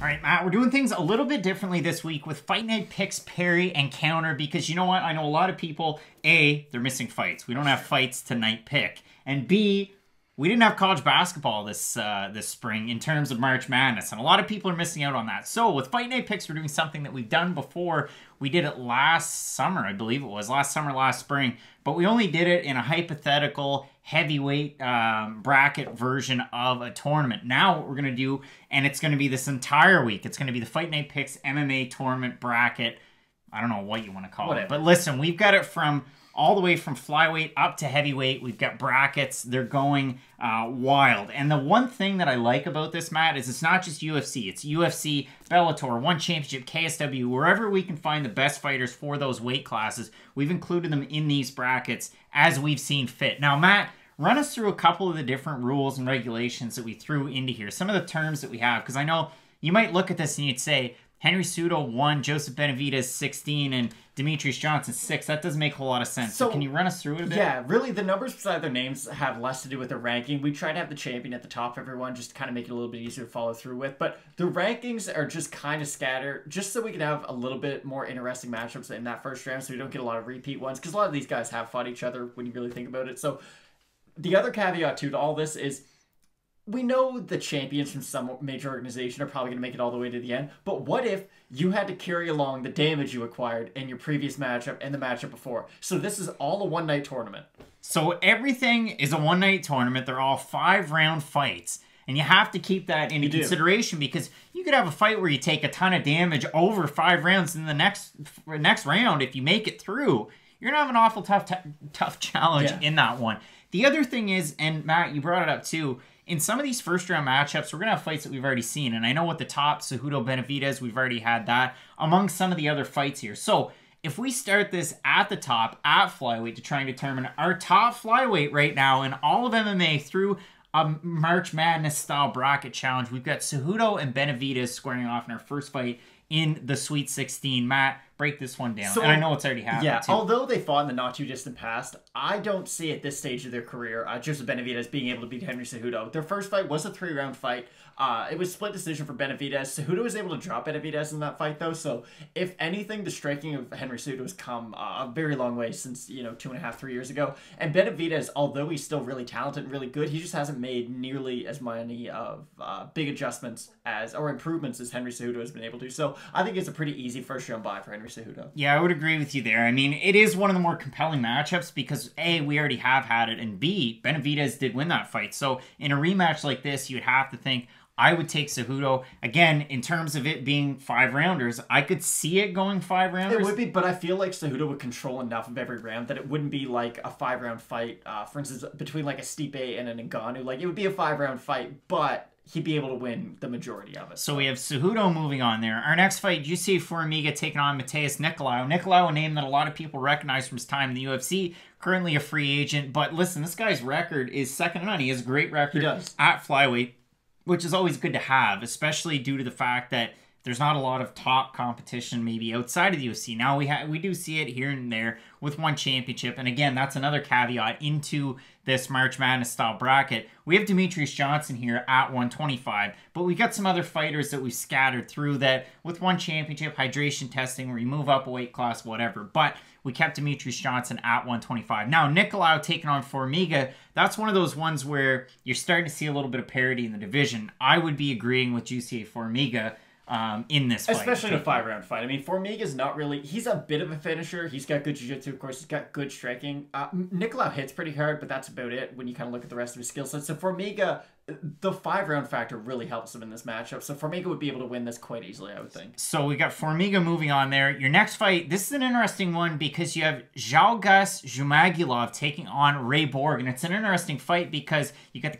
All right, Matt, we're doing things a little bit differently this week with Fight Night Picks, Parry, and Counter because you know what? I know a lot of people, A, they're missing fights. We don't have fights to night pick. And B, we didn't have college basketball this spring in terms of March Madness, and a lot of people are missing out on that. So with Fight Night Picks, we're doing something that we've done before. We did it last summer, I believe it was. Last summer, last spring. But we only did it in a hypothetical heavyweight bracket version of a tournament. Now what we're going to do, and it's going to be this entire week, it's going to be the Fight Night Picks MMA tournament bracket. I don't know what you want to call it. But listen, we've got it from all the way from flyweight up to heavyweight. We've got brackets. They're going wild. And the one thing that I like about this, Matt, is it's not just UFC. It's UFC, Bellator, One Championship, KSW, wherever we can find the best fighters for those weight classes. We've included them in these brackets as we've seen fit. Now, Matt, run us through a couple of the different rules and regulations that we threw into here. Some of the terms that we have, because I know you might look at this and you'd say, Henry Cejudo 1, Joseph Benavidez 16, and Demetrious Johnson 6. That doesn't make a whole lot of sense. So can you run us through it a bit? Yeah, really, the numbers beside their names have less to do with their ranking. We try to have the champion at the top of everyone just to kind of make it a little bit easier to follow through with. But the rankings are just kind of scattered, just so we can have a little bit more interesting matchups in that first round so we don't get a lot of repeat ones. Because a lot of these guys have fought each other when you really think about it. So the other caveat to all this is, we know the champions from some major organization are probably going to make it all the way to the end, but what if you had to carry along the damage you acquired in your previous matchup and the matchup before? So this is all a one-night tournament. So everything is a one-night tournament. They're all 5-round fights, and you have to keep that into consideration because you could have a fight where you take a ton of damage over 5 rounds in the next round. If you make it through, you're going to have an awful tough challenge in that one. The other thing is, and Matt, you brought it up too, in some of these first-round matchups, we're going to have fights that we've already seen. And I know at the top, Cejudo, Benavidez, we've already had that among some of the other fights here. So if we start this at the top, at flyweight, to try and determine our top flyweight right now in all of MMA through a March Madness-style bracket challenge, we've got Cejudo and Benavidez squaring off in our first fight in the Sweet 16. Matt, break this one down. So, and I know it's already happened, too. Although they fought in the not-too-distant past, I don't see at this stage of their career Joseph Benavidez being able to beat Henry Cejudo. Their first fight was a 3-round fight. It was split decision for Benavidez. Cejudo was able to drop Benavidez in that fight, though. So, if anything, the striking of Henry Cejudo has come a very long way since, 2.5, 3 years ago. And Benavidez, although he's still really talented and really good, he just hasn't made nearly as many of big adjustments or improvements as Henry Cejudo has been able to. So, I think it's a pretty easy first-round bye for Henry Cejudo. Yeah, I would agree with you there. I mean, it is one of the more compelling matchups because A, we already have had it, and B, Benavidez did win that fight. So, in a rematch like this, you'd have to think, I would take Cejudo. Again, in terms of it being 5-rounders, I could see it going 5-rounders. It would be, but I feel like Cejudo would control enough of every round that it wouldn't be like a 5-round fight, for instance, between like a Stipe and an Ngannou. Like, it would be a 5-round fight, but he'd be able to win the majority of it. So we have Cejudo moving on there. Our next fight, Jussier Formiga taking on Matheus Nicolau. Nicolau, a name that a lot of people recognize from his time in the UFC, currently a free agent. But listen, this guy's record is second to none. He has a great record at flyweight, which is always good to have, especially due to the fact that there's not a lot of top competition maybe outside of the UFC. Now we do see it here and there with One Championship. And again, that's another caveat into this March Madness style bracket. We have Demetrious Johnson here at 125, but we got some other fighters that we've scattered through that with One Championship, hydration testing, where you move up a weight class, whatever. But we kept Demetrious Johnson at 125. Now, Nicolau taking on Formiga, that's one of those ones where you're starting to see a little bit of parity in the division. I would be agreeing with Jussier Formiga in this fight. Especially in a 5-round fight. I mean, Formiga's not really... He's a bit of a finisher. He's got good jiu-jitsu, of course. He's got good striking. Nicolau hits pretty hard, but that's about it when you kind of look at the rest of his skill set. So Formiga, the 5-round factor really helps him in this matchup. So Formiga would be able to win this quite easily, I would think. So we got Formiga moving on there. Your next fight, this is an interesting one because you have Zhalgas Zhumagulov taking on Ray Borg. And it's an interesting fight because you got the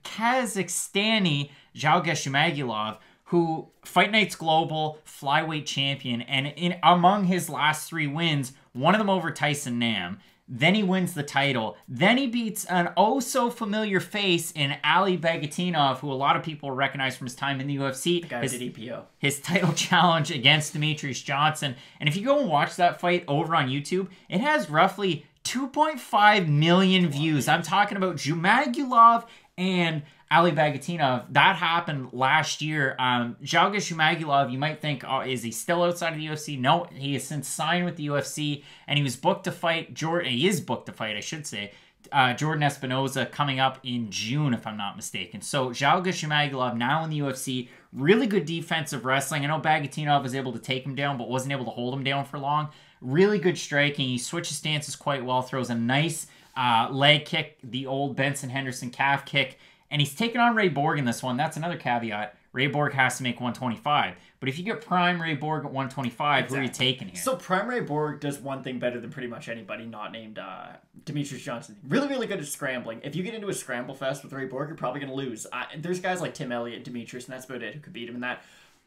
Kazakhstani Zhalgas Zhumagulov, who Fight Nights Global flyweight champion, and among his last 3 wins, one of them over Tyson Nam. Then he wins the title. Then he beats an oh-so-familiar face in Ali Bagatinov, who a lot of people recognize from his time in the UFC. The guy who did EPO. His title challenge against Demetrious Johnson. And if you go and watch that fight over on YouTube, it has roughly 2.5 million views. I'm talking about Zhumagulov and Ali Bagatinov, that happened last year. Zhalgas Zhumagulov, you might think, oh, is he still outside of the UFC? No, he has since signed with the UFC, and he was booked to fight Jordan. He is booked to fight, I should say, Jordan Espinoza coming up in June, if I'm not mistaken. So Zhalgas Zhumagulov now in the UFC, really good defensive wrestling. I know Bagatinov was able to take him down, but wasn't able to hold him down for long. Really good striking. He switches stances quite well, throws a nice leg kick, the old Benson Henderson calf kick. And he's taking on Ray Borg in this one. That's another caveat. Ray Borg has to make 125. But if you get prime Ray Borg at 125, exactly. Who are you taking here? So prime Ray Borg does one thing better than pretty much anybody not named Demetrious Johnson. Really, really good at scrambling. If you get into a scramble fest with Ray Borg, you're probably going to lose. There's guys like Tim Elliott and Demetrious, and that's about it, who could beat him in that.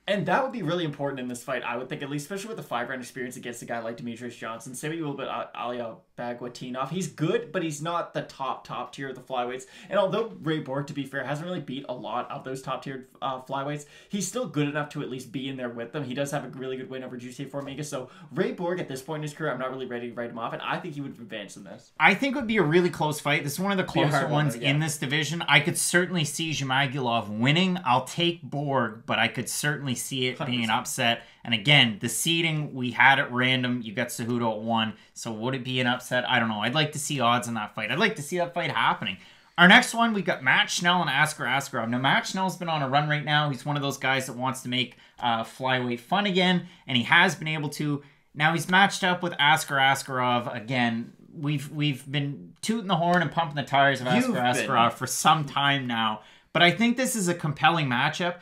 And that would be really important in this fight, I would think, at least, especially with the 5-round experience against a guy like Demetrious Johnson. Say what you will about Alia Bagatinov. He's good, but he's not the top tier of the flyweights. And although Ray Borg, to be fair, hasn't really beat a lot of those top-tiered flyweights, he's still good enough to at least be in there with them. He does have a really good win over Jussier Formiga. So Ray Borg, at this point in his career, I'm not really ready to write him off, and I think he would advance in this. I think it would be a really close fight. This is one of the closer ones in this division. I could certainly see Zhumagulov winning. I'll take Borg, but I could certainly see it 100%. Being an upset. And again, the seeding, we had it random. You got Cejudo at 1. So would it be an upset? I don't know. I'd like to see odds on that fight. I'd like to see that fight happening. Our next one, we got Matt Schnell and Askar Askarov. Now, Matt Schnell's been on a run right now. He's one of those guys that wants to make flyweight fun again, and he has been able to. Now he's matched up with Askar Askarov again. We've been tooting the horn and pumping the tires of Askar Askarov for some time now, but I think this is a compelling matchup.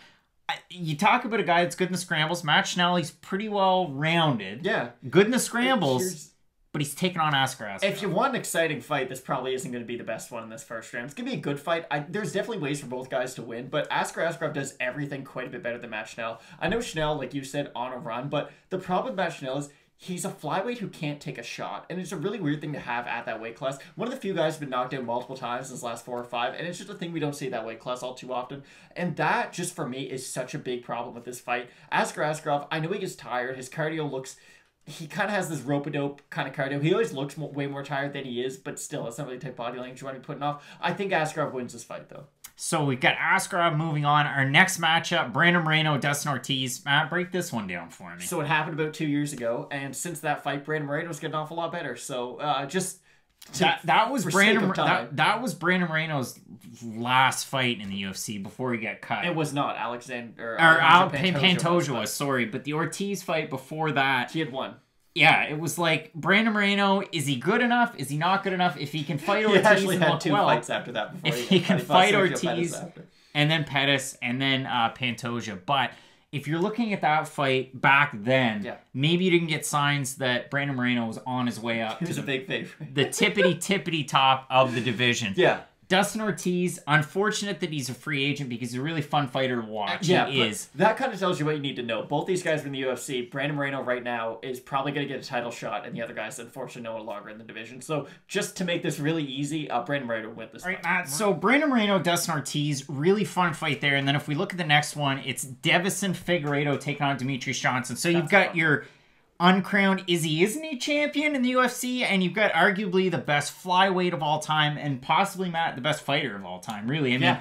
You talk about a guy that's good in the scrambles. Matt Schnell, he's pretty well rounded. Yeah, good in the scrambles. But he's taking on Askar Askarov. If you want an exciting fight, this probably isn't going to be the best one in this first round. It's going to be a good fight. There's definitely ways for both guys to win, but Askar Askarov does everything quite a bit better than Matt Schnell. I know Schnell, like you said, on a run, but the problem with Matt Schnell is he's a flyweight who can't take a shot, and it's a really weird thing to have at that weight class. One of the few guys who's been knocked out multiple times in his last 4 or 5, and it's just a thing we don't see at that weight class all too often. And that, just for me, is such a big problem with this fight. Askar Askarov, I know he gets tired. His cardio looks... He kind of has this rope-a-dope kind of cardio. He always looks way more tired than he is, but still, it's not really the type of body language you want to be putting off. I think Askarov wins this fight, though. So we've got Askarov moving on. Our next matchup, Brandon Moreno, Dustin Ortiz. Matt, break this one down for me. So it happened about 2 years ago, and since that fight, Brandon Moreno's getting an awful lot better. So just... That was Brandon Moreno's last fight in the UFC before he got cut. It was not Alexandre Pantoja was, sorry, but the Ortiz fight before that, he had won. Yeah, it was like Brandon Moreno. Is he good enough? Is he not good enough? If he can fight Ortiz, he actually and had look 2 well, fights after that. Before if he can fight Ortiz, and then Perez, and then Pantoja, but. If you're looking at that fight back then, maybe you didn't get signs that Brandon Moreno was on his way up. He was a big favorite. The tippity top of the division. Yeah. Dustin Ortiz, unfortunate that he's a free agent because he's a really fun fighter to watch. Yeah, he is. That kind of tells you what you need to know. Both these guys are in the UFC. Brandon Moreno right now is probably going to get a title shot, and the other guy's unfortunately no longer in the division. So just to make this really easy, Brandon Moreno will win this fight. Right, Matt. So Brandon Moreno, Dustin Ortiz, really fun fight there. And then if we look at the next one, it's Deiveson Figueiredo taking on Demetrious Johnson. So you've got your uncrowned isn't he champion in the UFC, and you've got arguably the best flyweight of all time, and possibly, Matt, the best fighter of all time, really. I mean,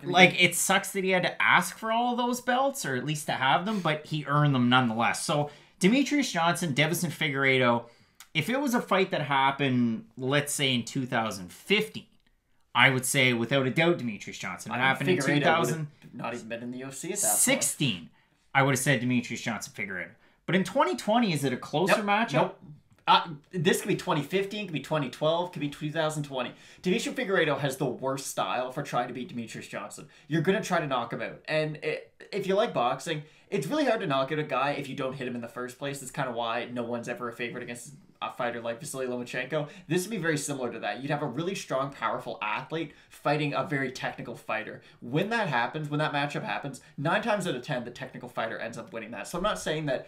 like, it sucks that he had to ask for all of those belts, or at least to have them, but he earned them nonetheless. So, Demetrious Johnson, Deiveson Figueiredo, if it was a fight that happened, let's say, in 2015, I would say, without a doubt, Demetrious Johnson. It happened in 2016. Not even been in the UFC at that point. I would have said Demetrious Johnson, Figueiredo. But in 2020, is it a closer matchup? Nope. This could be 2015, could be 2012, could be 2020. Demetrious Figueiredo has the worst style for trying to beat Demetrious Johnson. You're going to try to knock him out. And if you like boxing, it's really hard to knock out a guy if you don't hit him in the first place. That's kind of why no one's ever a favorite against a fighter like Vasily Lomachenko. This would be very similar to that. You'd have a really strong, powerful athlete fighting a very technical fighter. When that happens, when that matchup happens, 9 times out of 10, the technical fighter ends up winning that. So I'm not saying that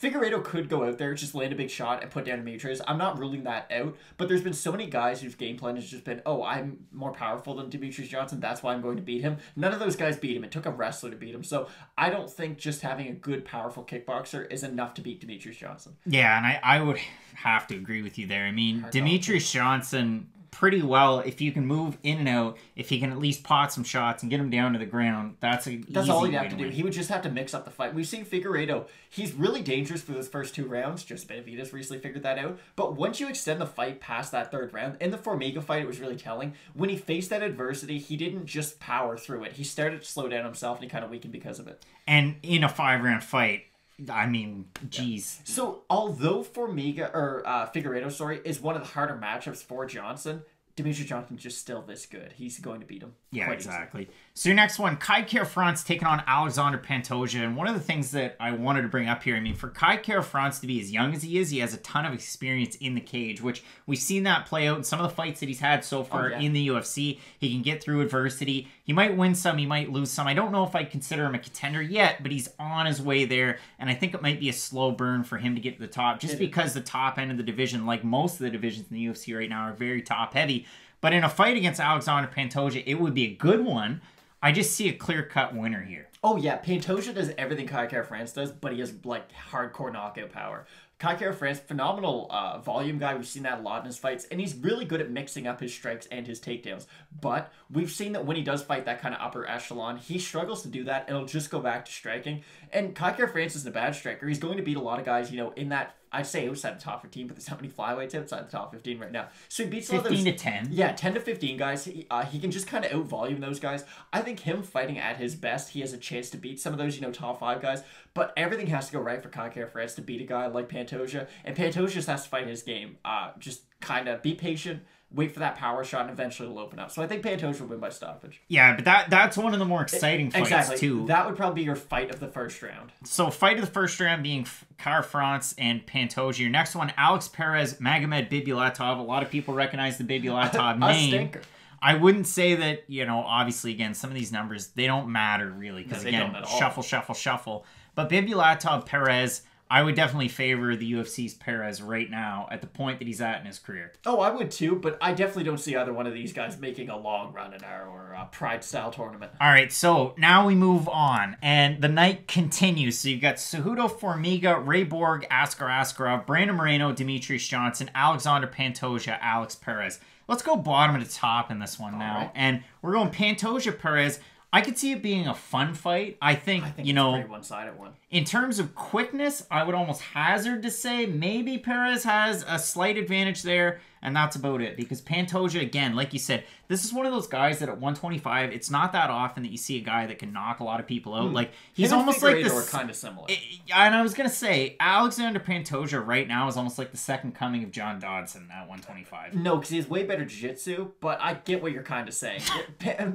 Figueiredo could go out there, just land a big shot, and put down Demetrious. I'm not ruling that out, but there's been so many guys whose game plan has just been, oh, I'm more powerful than Demetrious Johnson, that's why I'm going to beat him. None of those guys beat him. It took a wrestler to beat him. So I don't think just having a good, powerful kickboxer is enough to beat Demetrious Johnson. Yeah, and I would have to agree with you there. I mean, Demetrious Johnson, pretty well. If you can move in and out, if he can at least pot some shots and get him down to the ground, that's all he'd have to do. He would just have to mix up the fight. We've seen Figueiredo. He's really dangerous for those first 2 rounds. Just Benavidez recently figured that out. But once you extend the fight past that 3rd round, in the Formiga fight, it was really telling. When he faced that adversity, he didn't just power through it. He started to slow down himself, and he kind of weakened because of it. And in a 5-round fight, I mean, geez. Yeah. So, although Figueiredo, is one of the harder matchups for Johnson, Demetrious Johnson's just still this good. He's going to beat him. Yeah, exactly. So your next one, Kai Kara-France taking on Alexandre Pantoja. And one of the things that I wanted to bring up here, I mean, for Kai Kara-France to be as young as he is, he has a ton of experience in the cage, which we've seen that play out in some of the fights that he's had so far in the UFC. He can get through adversity. He might win some, he might lose some. I don't know if I'd consider him a contender yet, but he's on his way there. And I think it might be a slow burn for him to get to the top, just because the top end of the division, like most of the divisions in the UFC right now, are very top heavy. But in a fight against Alexandre Pantoja, it would be a good one. I just see a clear-cut winner here. Oh, yeah. Pantoja does everything Kai Kara-France does, but he has, like, hardcore knockout power. Kai Kara-France, phenomenal volume guy. We've seen that a lot in his fights, and he's really good at mixing up his strikes and his takedowns. But we've seen that when he does fight that kind of upper echelon, he struggles to do that, and he'll just go back to striking. And Kai Kara-France isn't a bad striker. He's going to beat a lot of guys, you know, in that, I'd say outside the top 15, but there's not many flyweights outside the top 15 right now. So he beats a lot of those 15 to 10. Yeah, 10 to 15 guys. He can just kind of out-volume those guys. I think him fighting at his best, he has a chance to beat some of those, you know, top 5 guys. But everything has to go right for Kai Kara-France to beat a guy like Pantoja. And Pantoja just has to fight his game. Just kind of be patient, wait for that power shot, and eventually it'll open up. So I think Pantoja will win by stoppage. Yeah, but that's one of the more exciting fights, too. That would probably be your fight of the first round. So fight of the first round being Kara-France and Pantoja. Your next one, Alex Perez, Magomed Bibulatov. A lot of people recognize the Bibulatov name. Stinker. I wouldn't say that, you know, obviously, again, some of these numbers, they don't matter, really. Because, again, shuffle. But Bibulatov, Perez, I would definitely favor the UFC's Perez right now at the point that he's at in his career. Oh, I would too, but I definitely don't see either one of these guys making a long run in our Pride-style tournament. All right, so now we move on, and the night continues. So you've got Cejudo, Formiga, Ray Borg, Askar, Askarov, Brandon Moreno, Demetrious Johnson, Alexandre Pantoja, Alex Perez. Let's go bottom to top in this one now, and we're going Pantoja, Perez. I could see it being a fun fight. I think you know, it's a pretty one-sided one. In terms of quickness, I would almost hazard to say maybe Perez has a slight advantage there, and that's about it. Because Pantoja, again, like you said, this is one of those guys that at 125, it's not that often that you see a guy that can knock a lot of people out. Like he's almost like this. Kind of similar. And I was gonna say Alexandre Pantoja right now is almost like the second coming of John Dodson at 125. No, because he has way better jiu-jitsu, but I get what you're kind of saying.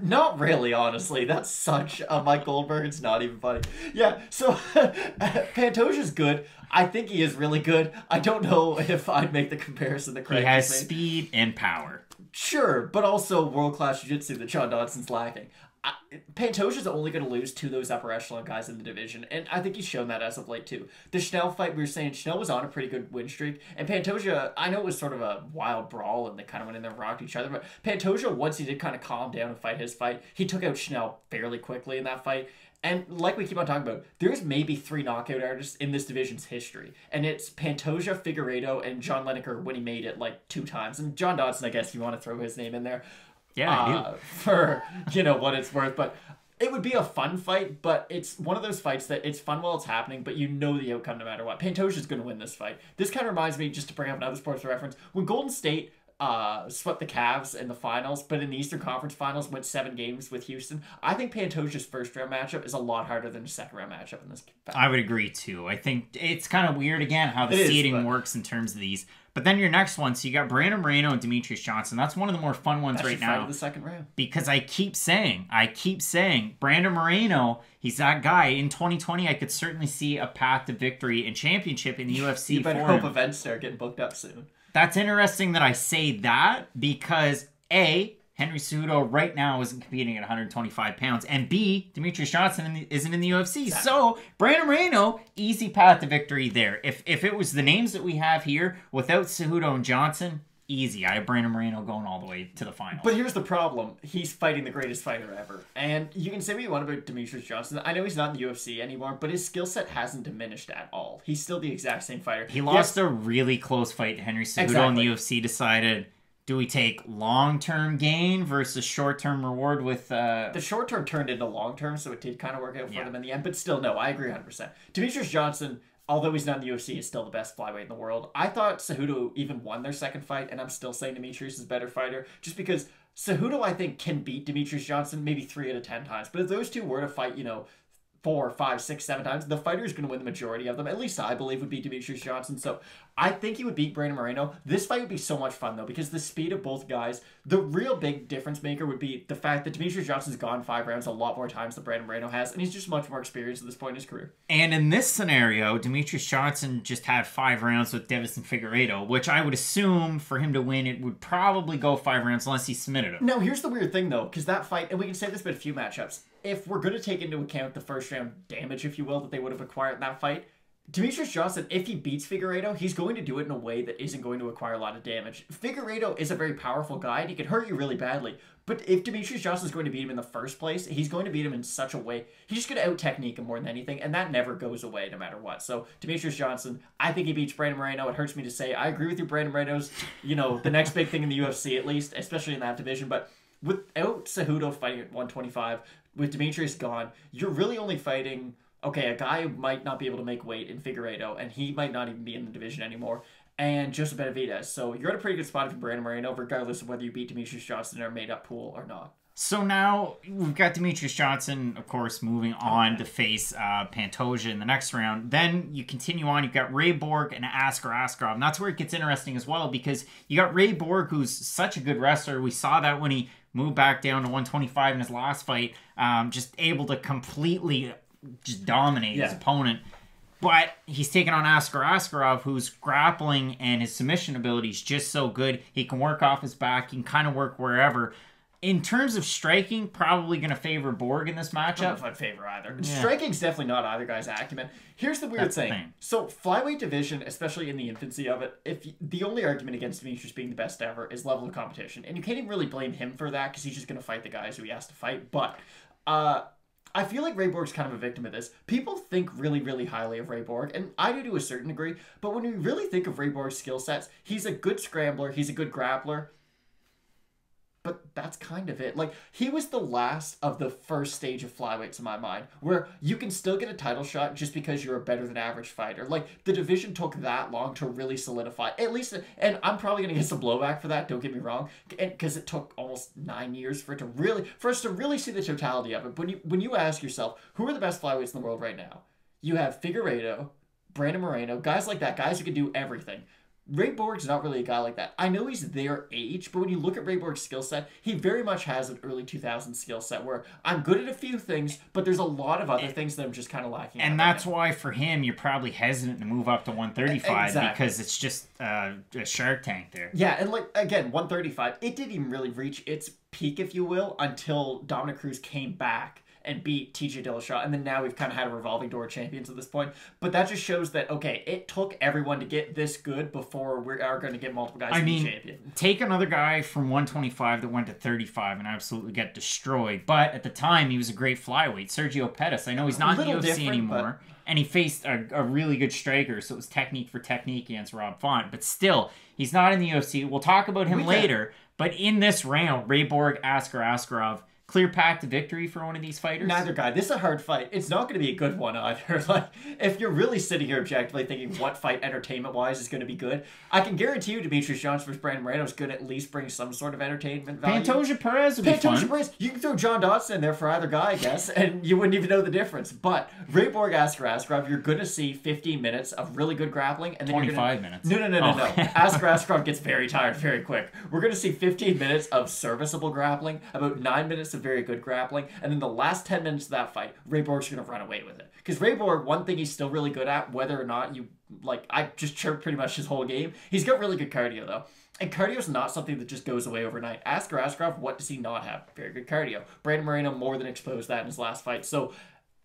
Not really, honestly. That's such a Mike Goldberg. It's not even funny. Yeah, so Pantoja's good. I think he is really good. I don't know if I'd make the comparison that Craig has made. Speed and power. Sure, but also world-class jiu-jitsu that John Dodson's lacking. Pantoja's only going to lose to those upper echelon guys in the division, and I think he's shown that as of late too. The Schnell fight, we were saying Schnell was on a pretty good win streak, and Pantoja, I know it was sort of a wild brawl, and they kind of went in there and rocked each other, but Pantoja, once he did kind of calm down and fight his fight, he took out Schnell fairly quickly in that fight. And like we keep on talking about, there's maybe 3 knockout artists in this division's history. And it's Pantoja, Figueiredo, and John Lineker when he made it like 2 times. And John Dodson, I guess you want to throw his name in there. Yeah, I do. For, you know, what it's worth. But it would be a fun fight, but it's one of those fights that it's fun while it's happening, but you know the outcome no matter what. Pantoja's going to win this fight. This kind of reminds me, just to bring up another sports reference, when Golden State swept the Cavs in the finals, but in the Eastern Conference Finals went 7 games with Houston. I think Pantoja's first round matchup is a lot harder than a second round matchup in this battle. I would agree too. I think it's kind of weird again how the seeding works in terms of these. But then your next one, so you got Brandon Moreno and Demetrious Johnson. That's one of the more fun ones right now. The second round. Because I keep saying, Brandon Moreno, he's that guy. In 2020, I could certainly see a path to victory and championship in the UFC. You better hope events start getting booked up soon. That's interesting that I say that because A, Henry Cejudo right now isn't competing at 125 pounds, and B, Demetrious Johnson isn't in the UFC. Exactly. So Brandon Moreno, easy path to victory there. If it was the names that we have here without Cejudo and Johnson, easy. I have Brandon Moreno going all the way to the final. But here's the problem. He's fighting the greatest fighter ever. And you can say what you want about Demetrious Johnson. I know he's not in the UFC anymore, but his skill set hasn't diminished at all. He's still the exact same fighter. He lost a really close fight to Henry Cejudo, and the UFC decided, Do we take long-term gain versus short-term reward with... The short-term turned into long-term, so it did kind of work out for them in the end. But still, no, I agree 100%. Demetrious Johnson, although he's not in the UFC, is still the best flyweight in the world. I thought Cejudo even won their second fight, and I'm still saying Demetrious is a better fighter, just because Cejudo, I think, can beat Demetrious Johnson maybe 3 out of 10 times. But if those two were to fight, 4, 5, 6, 7 times, the fighter is going to win the majority of them. At least I believe would be Demetrious Johnson. So I think he would beat Brandon Moreno. This fight would be so much fun, though, because the speed of both guys, the real big difference maker would be the fact that Demetrious Johnson's gone 5 rounds a lot more times than Brandon Moreno has, and he's just much more experienced at this point in his career. And in this scenario, Demetrious Johnson just had 5 rounds with Deiveson Figueiredo, which I would assume for him to win, it would probably go 5 rounds unless he submitted him. Now, here's the weird thing, though, because that fight, and we can say this about a few matchups, if we're going to take into account the first round damage, if you will, that they would have acquired in that fight, Demetrious Johnson, if he beats Figueiredo, he's going to do it in a way that isn't going to acquire a lot of damage. Figueiredo is a very powerful guy, and he can hurt you really badly. But if Demetrious Johnson is going to beat him in the first place, he's going to beat him in such a way. He's just going to out-technique him more than anything, and that never goes away no matter what. So, Demetrious Johnson, I think he beats Brandon Moreno. It hurts me to say. I agree with you, Brandon Moreno's, the next big thing in the UFC, at least, especially in that division. But without Cejudo fighting at 125, with Demetrious gone, you're really only fighting... Okay, a guy who might not be able to make weight in Figueiredo, and he might not even be in the division anymore, and Joseph Benavidez. So you're in a pretty good spot if you're Brandon Moreno, regardless of whether you beat Demetrious Johnson in our made-up pool or not. So now we've got Demetrious Johnson, of course, moving on to face Pantoja in the next round. Then you continue on. You've got Ray Borg and Askarov. And that's where it gets interesting as well, because you got Ray Borg, who's such a good wrestler. We saw that when he moved back down to 125 in his last fight, just able to completely... just dominate his opponent. But he's taking on Askarov, whose grappling and his submission ability is just so good. He can work off his back. He can kind of work wherever. In terms of striking, probably going to favor Borg in this matchup. I don't know if I'd favor either. Yeah. Striking's definitely not either guy's acumen. Here's the weird thing. So, flyweight division, especially in the infancy of it, if the only argument against Demetrious being the best ever is level of competition. And you can't even really blame him for that, because he's just going to fight the guys who he has to fight. But, I feel like Ray Borg's kind of a victim of this. People think really, really highly of Ray Borg, and I do to a certain degree, but when we really think of Ray Borg's skill sets, he's a good scrambler, he's a good grappler, but that's kind of it. Like, he was the last of the first stage of flyweights in my mind, where you can still get a title shot just because you're a better than average fighter. Like, the division took that long to really solidify, at least, and I'm probably going to get some blowback for that, don't get me wrong, because it took almost 9 years for us to really see the totality of it. But when you ask yourself, who are the best flyweights in the world right now? You have Figueiredo, Brandon Moreno, guys like that, guys who can do everything. Ray Borg's not really a guy like that. I know he's their age, but when you look at Ray Borg's skill set, he very much has an early 2000s skill set where I'm good at a few things, but there's a lot of other things that I'm just kind of lacking. And that's why for him, you're probably hesitant to move up to 135 because it's just a Shark Tank there. Yeah, and again, 135, it didn't even really reach its peak, if you will, until Dominic Cruz came back and beat TJ Dillashaw, and then now we've kind of had a revolving door of champions at this point. But that just shows that, okay, it took everyone to get this good before we are going to get multiple guys to be champion. Take another guy from 125 that went to 35 and absolutely get destroyed. But at the time, he was a great flyweight. Sergio Pettis. I know he's not in the UFC anymore, and he faced a really good striker, so it was technique for technique against Rob Font. But still, he's not in the UFC. We'll talk about him later. But in this round, Ray Borg, Askarov, clear path to victory for one of these fighters? Neither guy. This is a hard fight. It's not going to be a good one either. Like, if you're really sitting here objectively thinking what fight entertainment-wise is going to be good, I can guarantee you Demetrious Johnson versus Brandon Moreno is going to at least bring some sort of entertainment value. Pantoja Perez would be fun. Perez. You can throw John Dodson in there for either guy, I guess, and you wouldn't even know the difference. But Ray Borg, Askarov, you're going to see 15 minutes of really good grappling. And then 25 minutes. No. Askarov gets very tired very quick. We're going to see 15 minutes of serviceable grappling, about 9 minutes of very good grappling, and then the last 10 minutes of that fight, Ray Borg's going to run away with it. Because Ray Borg, one thing he's still really good at, whether or not you, I just chirped pretty much his whole game, he's got really good cardio, though. And cardio's not something that just goes away overnight. Askarov, what does he not have? Very good cardio. Brandon Moreno more than exposed that in his last fight. So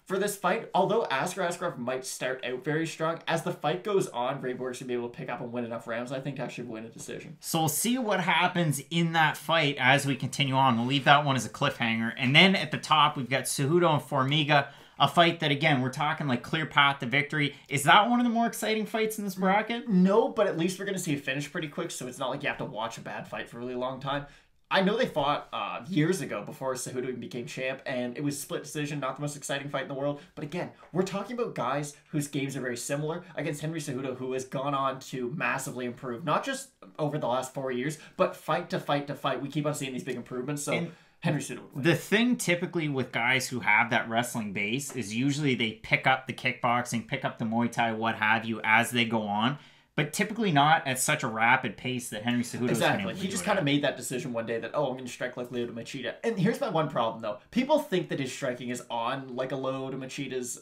for this fight, although Askarov might start out very strong, as the fight goes on, Ray Borg's going to be able to pick up and win enough rounds, I think, to actually win a decision. So we'll see what happens in that fight as we continue on. We'll leave that one as a cliffhanger. And then at the top, we've got Cejudo and Formiga, a fight that, again, we're talking like clear path to victory. Is that one of the more exciting fights in this bracket? No, but at least we're going to see a finish pretty quick, so it's not like you have to watch a bad fight for a really long time. I know they fought years ago before Cejudo even became champ, and it was split decision, not the most exciting fight in the world. But again, we're talking about guys whose games are very similar against Henry Cejudo, who has gone on to massively improve, not just over the last 4 years, but fight to fight to fight. We keep on seeing these big improvements, so Henry Cejudo would win. The thing typically with guys who have that wrestling base is usually they pick up the kickboxing, pick up the Muay Thai, what have you, as they go on. But typically not at such a rapid pace that Henry Cejudo exactly. He just kind of made that decision one day that, oh, I'm going to strike like Lyoto Machida. And here's my one problem, though. People think that his striking is on like a Lyoto Machida's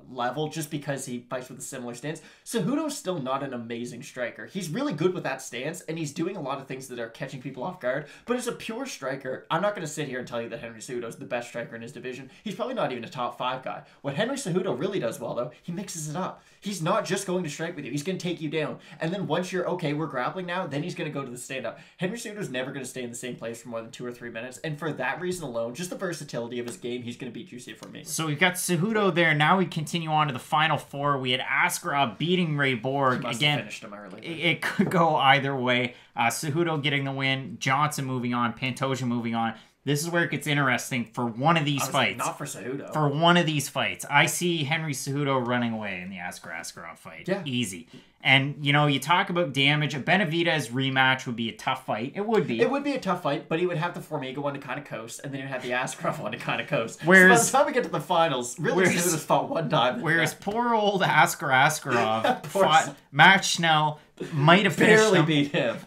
level just because he fights with a similar stance. Cejudo's still not an amazing striker. He's really good with that stance, and he's doing a lot of things that are catching people off guard. But as a pure striker, I'm not going to sit here and tell you that Henry Cejudo's the best striker in his division. He's probably not even a top 5 guy. What Henry Cejudo really does well, though, he mixes it up. He's not just going to strike with you. He's going to take you down. And then once you're, okay, we're grappling now, then he's going to go to the stand-up. Henry Cejudo's never going to stay in the same place for more than 2 or 3 minutes. And for that reason alone, just the versatility of his game, he's going to beat Jussier Formiga. So we've got Cejudo there. Now we continue on to the final 4. We had Askarov beating Ray Borg. He must Again, have finished him early. It could go either way. Cejudo getting the win. Johnson moving on. Pantoja moving on. This is where it gets interesting for one of these fights. Not for Cejudo. For one of these fights. I see Henry Cejudo running away in the Askarov fight. Yeah. Easy. And, you know, you talk about damage. A Benavidez rematch would be a tough fight. It would be. It would be a tough fight, but he would have the Formiga one to kind of coast, and then he'd have the Askarov one to kind of coast. Whereas, so by the time we get to the finals, really Cejudo's fought one time. Whereas poor old Askarov fought Matt Schnell, might have barely him. beat him.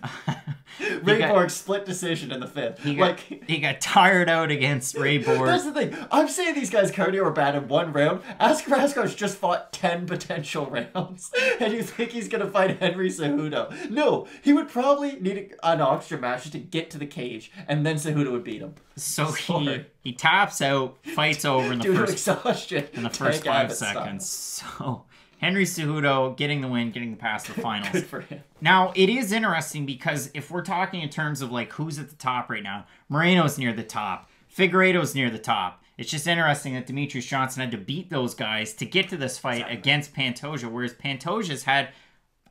Ray Borg split decision in the 5th. He got tired out against Ray Borg. That's the thing. I'm saying these guys cardio are bad in 1 round. Askarov's just fought 10 potential rounds. And you think he's going to fight Henry Cejudo. No, he would probably need an oxygen match to get to the cage, and then Cejudo would beat him. So he taps out, fights over in the first 5 seconds. So Henry Cejudo getting the win, getting past the finals. Good for him. Now, it is interesting because if we're talking in terms of like who's at the top right now, Moreno's near the top. Figueiredo's near the top. It's just interesting that Demetrious Johnson had to beat those guys to get to this fight against Pantoja, whereas Pantoja's had,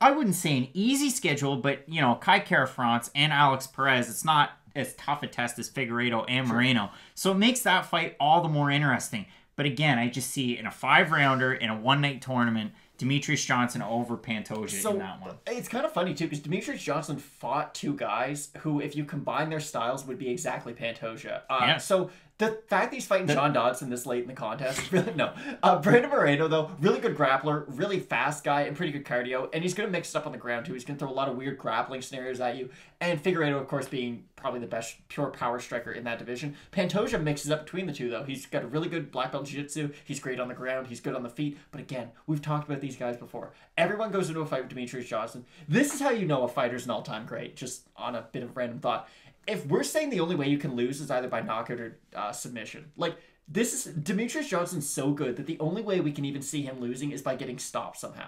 I wouldn't say an easy schedule, but, you know, Kai Kara-France and Alex Perez, it's not as tough a test as Figueiredo and Moreno. So it makes that fight all the more interesting. But again, I just see in a 5-rounder in a one-night tournament, Demetrious Johnson over Pantoja in that one. It's kind of funny, too, because Demetrious Johnson fought 2 guys who, if you combine their styles, would be exactly Pantoja. Yeah. So the fact that he's fighting John Dodson this late in the contest, really, no. Brandon Moreno, though, really good grappler, really fast guy, and pretty good cardio. And he's going to mix it up on the ground, too. He's going to throw a lot of weird grappling scenarios at you. And Figueiredo, of course, being probably the best pure power striker in that division. Pantoja mixes up between the two, though. He's got a really good black belt jiu-jitsu. He's great on the ground. He's good on the feet. But again, we've talked about these guys before. Everyone goes into a fight with Demetrious Johnson. This is how you know a fighter's an all-time great, just on a bit of random thought. If we're saying the only way you can lose is either by knockout or submission, like, this is Demetrious Johnson's so good that the only way we can even see him losing is by getting stopped somehow.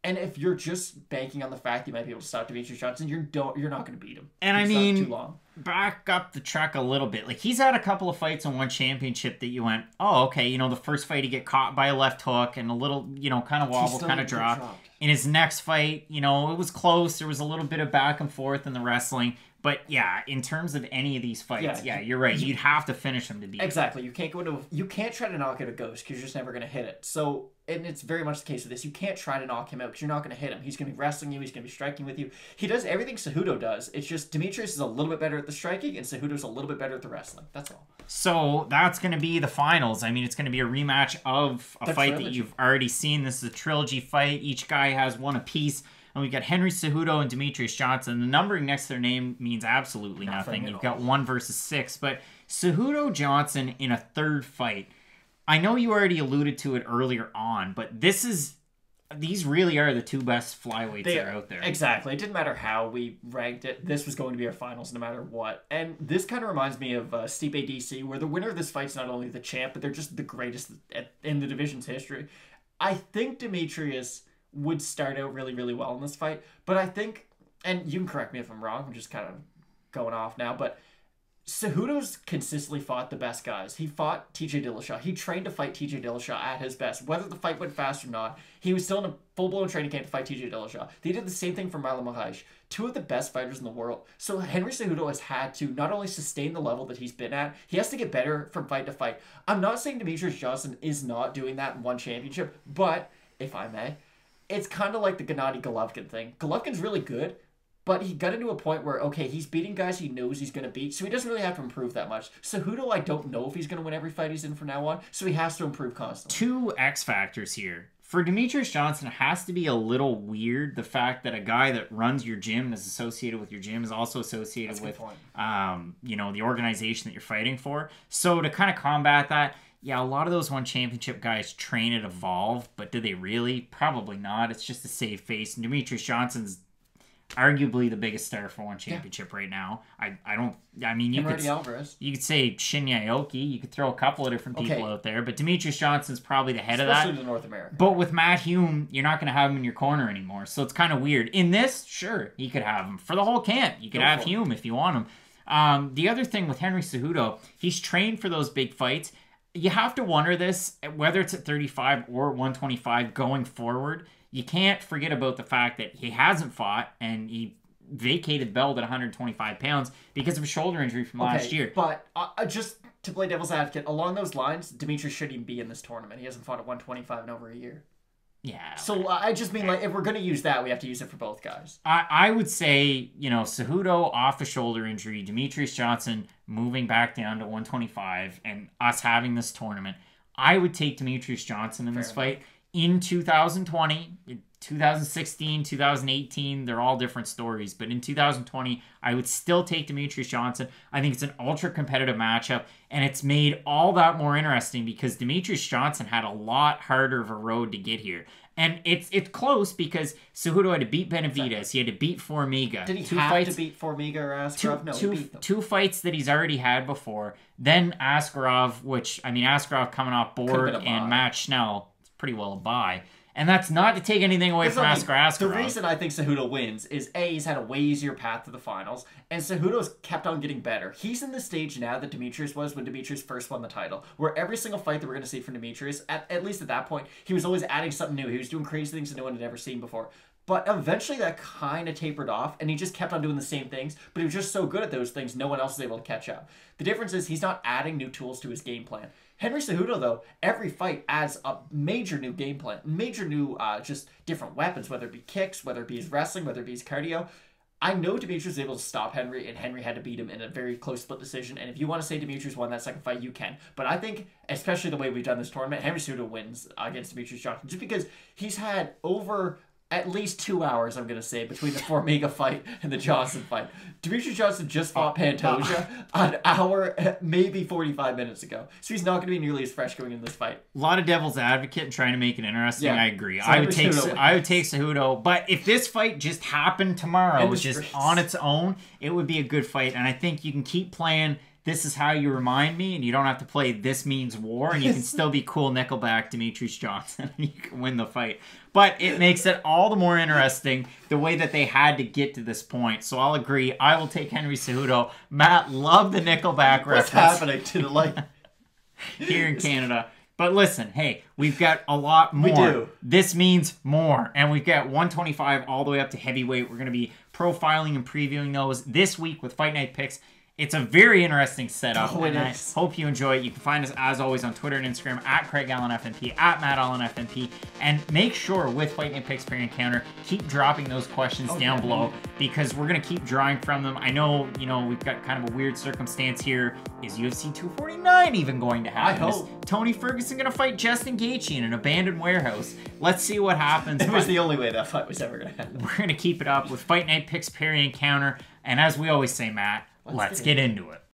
And if you're just banking on the fact you might be able to stop Demetrious Johnson, you're not going to beat him. And I mean, too long. Back up the track a little bit. Like, he's had a couple of fights and one championship that you went, oh, okay, you know, the first fight he get caught by a left hook and a little, you know, kind of wobble, kind of drop. In his next fight, you know, it was close. There was a little bit of back and forth in the wrestling. But yeah, in terms of any of these fights, yeah you're right. You'd have to finish him to beat him. Exactly. You can't go into you can't try to knock out a ghost because you're just never going to hit it. So, and it's very much the case with this. You can't try to knock him out because you're not going to hit him. He's going to be wrestling you. He's going to be striking with you. He does everything Cejudo does. It's just Demetrious is a little bit better at the striking and Cejudo's a little bit better at the wrestling. That's all. So that's going to be the finals. I mean, it's going to be a rematch of a fight that you've already seen. This is a trilogy fight. Each guy has one apiece. And we've got Henry Cejudo and Demetrious Johnson. The numbering next to their name means absolutely nothing. You've got 1 versus 6. But Cejudo Johnson in a 3rd fight. I know you already alluded to it earlier on, but this is these really are the two best flyweights that are out there. Exactly. It didn't matter how we ranked it. This was going to be our finals no matter what. And this kind of reminds me of Stipe DC, where the winner of this fight's not only the champ, but they're just the greatest in the division's history. I think Demetrious would start out really, really well in this fight. But I think, and you can correct me if I'm wrong, I'm just kind of going off now, but Cejudo's consistently fought the best guys. He fought TJ Dillashaw. He trained to fight TJ Dillashaw at his best. Whether the fight went fast or not, he was still in a full-blown training camp to fight TJ Dillashaw. They did the same thing for Marlon Moraes, two of the best fighters in the world. So Henry Cejudo has had to not only sustain the level that he's been at, he has to get better from fight to fight. I'm not saying Demetrious Johnson is not doing that in one championship, but, if I may, it's kind of like the Gennady Golovkin thing. Golovkin's really good, but he got into a point where, okay, he's beating guys he knows he's going to beat, so he doesn't really have to improve that much. Cejudo, I don't know if he's going to win every fight he's in from now on, so he has to improve constantly. Two X factors here. For Demetrious Johnson, it has to be a little weird, the fact that a guy that runs your gym and is associated with your gym is also associated with, you know, the organization that you're fighting for. So to kind of combat that, yeah, a lot of those one championship guys train at Evolve, but do they really? Probably not. It's just a save face. And Demetrious Johnson's arguably the biggest star for one championship right now. I mean, you could say Shinya Aoki. You could throw a couple of different people out there, but Demetrious Johnson's probably the head of that. Especially in North America. But with Matt Hume, you're not going to have him in your corner anymore, so it's kind of weird. In this, sure, you could have him. For the whole camp, you could have Hume if you want him. The other thing with Henry Cejudo, he's trained for those big fights. You have to wonder this, whether it's at 35 or 125 going forward. You can't forget about the fact that he hasn't fought, and he vacated belt at 125 pounds because of a shoulder injury from last year. But just to play devil's advocate, along those lines, Demetrious shouldn't even be in this tournament. He hasn't fought at 125 in over a year. Yeah. So I just mean, like, if we're going to use that, we have to use it for both guys. I would say, you know, Cejudo off the shoulder injury, Demetrious Johnson moving back down to 125, and us having this tournament. I would take Demetrious Johnson in this fight. In 2020, 2016, 2018, they're all different stories. But in 2020, I would still take Demetrious Johnson. I think it's an ultra-competitive matchup, and it's made all that more interesting because Demetrious Johnson had a lot harder of a road to get here. And it's close because Cejudo had to beat Benavidez. He had to beat Formiga. Did he have to beat Formiga or Askarov? No, he beat them. Two fights that he's already had before. Then Askarov, which, I mean, Askarov coming off Borg and Matt Schnell. Pretty well a bye. And that's not to take anything away from Askarov. The reason I think Cejudo wins is A, he's had a way easier path to the finals, and Cejudo's kept on getting better. He's in the stage now that Demetrious was when Demetrious first won the title, where every single fight that we're going to see from Demetrious, at least at that point, he was always adding something new. He was doing crazy things that no one had ever seen before. But eventually that kind of tapered off, and he just kept on doing the same things, but he was just so good at those things, no one else was able to catch up. The difference is he's not adding new tools to his game plan. Henry Cejudo, though, every fight adds a major new game plan, major new just different weapons, whether it be kicks, whether it be his wrestling, whether it be his cardio. I know Demetrious was able to stop Henry, and Henry had to beat him in a very close split decision. And if you want to say Demetrious won that second fight, you can. But I think, especially the way we've done this tournament, Henry Cejudo wins against Demetrious Johnson, just because he's had over at least 2 hours, I'm going to say, between the Formiga fight and the Johnson fight. Demetrious Johnson just fought Pantoja an hour, maybe 45 minutes ago. So he's not going to be nearly as fresh going into this fight. A lot of devil's advocate and trying to make it interesting. Yeah. I agree. I would take Cejudo. But if this fight just happened tomorrow, just on its own, it would be a good fight. And I think you can keep playing This Is How You Remind Me, and you don't have to play This Means War, and you can still be cool Nickelback Demetrious Johnson, and you can win the fight. But it makes it all the more interesting the way that they had to get to this point. So I'll agree. I will take Henry Cejudo. Matt, love the Nickelback reference. What's happening to the light here in Canada? But listen, hey, we've got a lot more. We do. This means more. And we've got 125 all the way up to heavyweight. We're going to be profiling and previewing those this week with Fight Night Picks. It's a very interesting setup, and I hope you enjoy it. You can find us, as always, on Twitter and Instagram, at Craig Allen FNP, at Matt Allen FNP, and make sure, with Fight Night Picks, Parry Counter, keep dropping those questions down below, because we're going to keep drawing from them. I know, we've got kind of a weird circumstance here. Is UFC 249 even going to happen? I hope. Is Tony Ferguson going to fight Justin Gaethje in an abandoned warehouse? Let's see what happens. It was the only way that fight was ever going to happen. We're going to keep it up with Fight Night Picks, Parry Counter, and as we always say, Matt, let's get into it.